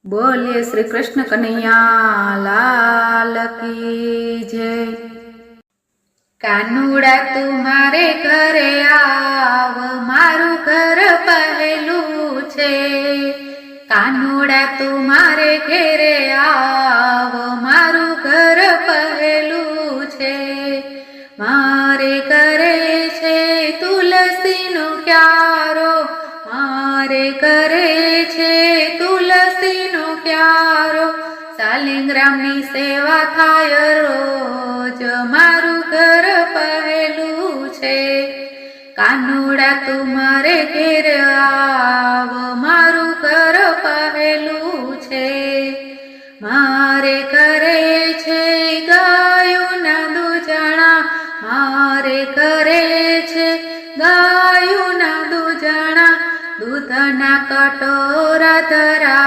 बोलिए श्री कृष्ण कन्हैया लाल की जय। कानुड़ा तुम्हारे घरे आव मारू घर पहेलू छे। कानुड़ा तुम्हारे घेरे आव मारू घर पहेलू छे। मारे घरे छे तुलसी नो क्यारो, मारे घरे छे तुलसी नो क्यारो। शालिग्रामनी सेवा थाय रोज मारू घर पहेलू छे। कानुड़ा तुम्हारे घेर आव मारू घर पहेलू छे। मारे घरे छे गायोना दूजणा, मारे घरे छे गायोना दूजणा। दूधना कटोरा धरा